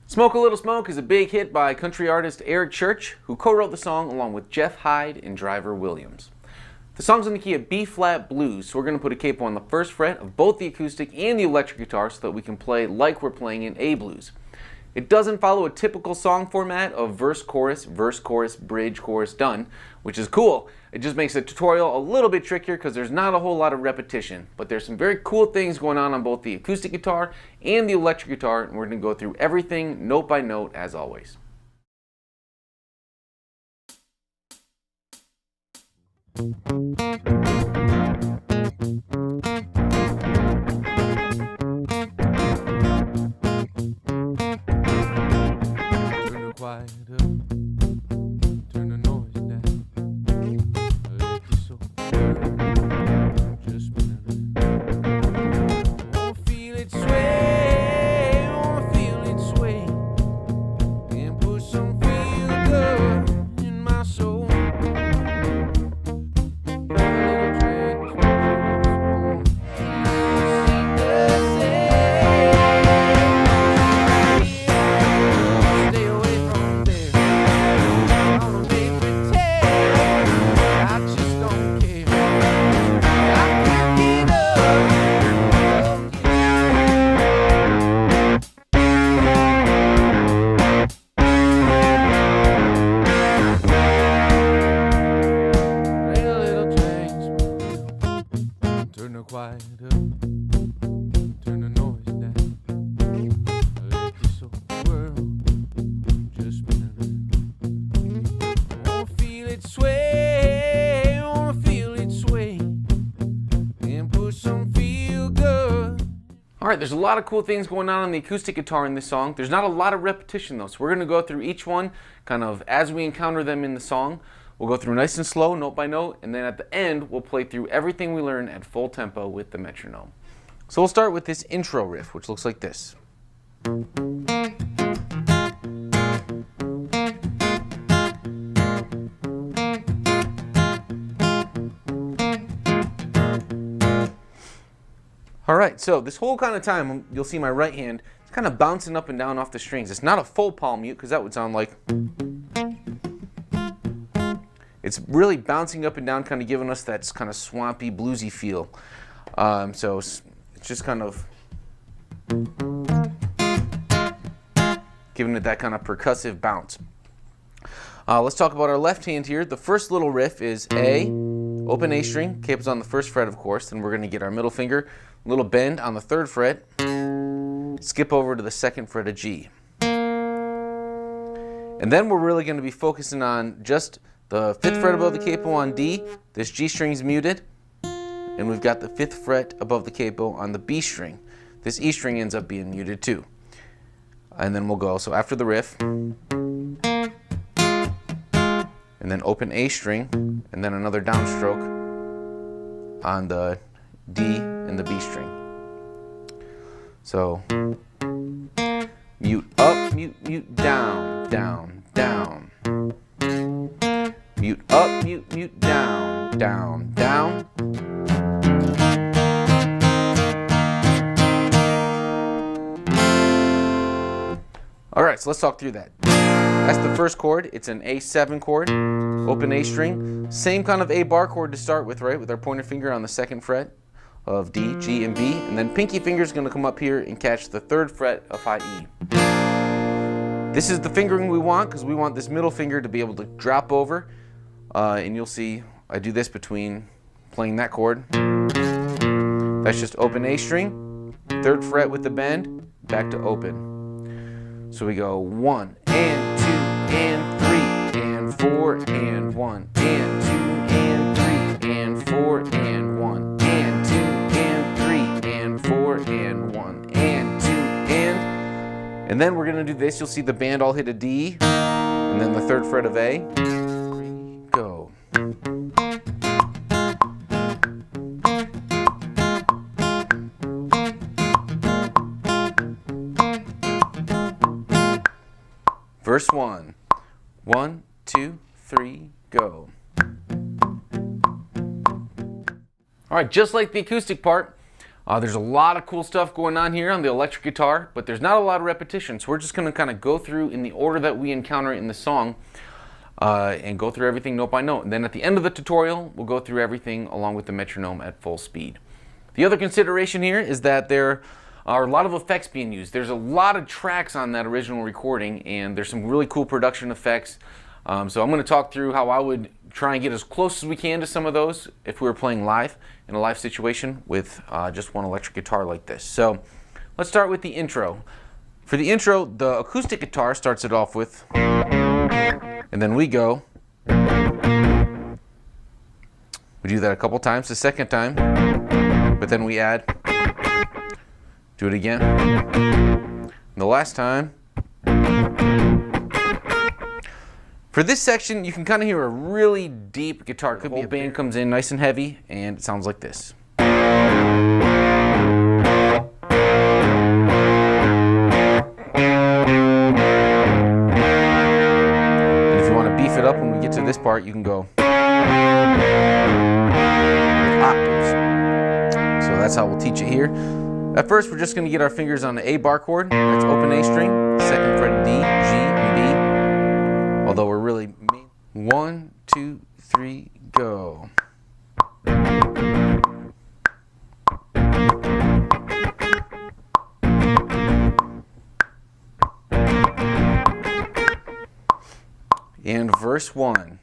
Smoke a Little Smoke is a big hit by country artist Eric Church, who co-wrote the song along with Jeff Hyde and Driver Williams. The song's in the key of B-flat blues, so we're going to put a capo on the first fret of both the acoustic and the electric guitar so that we can play like we're playing in A blues. It doesn't follow a typical song format of verse, chorus, bridge, chorus, done, which is cool. It just makes the tutorial a little bit trickier because there's not a whole lot of repetition, but there's some very cool things going on both the acoustic guitar and the electric guitar, and we're going to go through everything note by note as always. Quiet up, turn the noise down, let the soul burn, just spin it. Wanna feel it sway, wanna feel it sway, and put some feel good in my soul. Quiet up, turn the noise down, let the soul world just spin around. Wanna feel it sway, wanna feel it sway, and put some feel good. Alright, there's a lot of cool things going on the acoustic guitar in this song. There's not a lot of repetition though, so we're going to go through each one kind of as we encounter them in the song. We'll go through nice and slow, note by note, and then at the end, we'll play through everything we learn at full tempo with the metronome. So we'll start with this intro riff, which looks like this. Alright, so this whole kind of time, you'll see my right hand, it's kind of bouncing up and down off the strings. It's not a full palm mute, because that would sound like... It's really bouncing up and down, kind of giving us that kind of swampy, bluesy feel. So it's just kind of giving it that kind of percussive bounce. Let's talk about our left hand here. The first little riff is A, open A string, capo's on the first fret of course, then we're going to get our middle finger, little bend on the third fret, skip over to the second fret of G. And then we're really going to be focusing on just the 5th fret above the capo on D, this G string's muted, and we've got the 5th fret above the capo on the B string. This E string ends up being muted too. And then we'll go, so after the riff, and then open A string, and then another downstroke on the D and the B string. So, mute up, mute down, down, down. Mute up, mute down, down, down. Alright, so let's talk through that. That's the first chord. It's an A7 chord, open A string. Same kind of A bar chord to start with, right? With our pointer finger on the 2nd fret of D, G, and B. And then pinky finger is going to come up here and catch the 3rd fret of high E. This is the fingering we want because we want this middle finger to be able to drop over. And you'll see I do this between playing that chord. That's just open A string, 3rd fret with the bend, back to open. So we go 1 and 2 and 3 and 4 and 1 and 2 and 3 and 4 and 1 and 2 and 3 and 4 and 1 and 2 and then we're going to do this. You'll see the band all hit a D and then the 3rd fret of A. Go. Verse 1. 1, 2, 3, go. All right, just like the acoustic part, There's a lot of cool stuff going on here on the electric guitar, but there's not a lot of repetition. So we're just going to kind of go through in the order that we encounter it in the song and go through everything note by note. And then at the end of the tutorial, we'll go through everything along with the metronome at full speed. The other consideration here is that there are a lot of effects being used. There's a lot of tracks on that original recording, and there's some really cool production effects. So I'm going to talk through how I would try and get as close as we can to some of those if we were playing live in a live situation with just one electric guitar like this. So let's start with the intro. For the intro, the acoustic guitar starts it off with, and then we go. We do that a couple times. The second time, but then we add. Do it again. And the last time. For this section, you can kind of hear a really deep guitar. The whole band comes in nice and heavy, and it sounds like this. And if you want to beef it up when we get to this part, you can go with octaves. So that's how we'll teach it here. At first, we're just going to get our fingers on the A bar chord. That's open A string, second fret D, G, and B. Although we're really 1, 2, 3, go. And verse 1.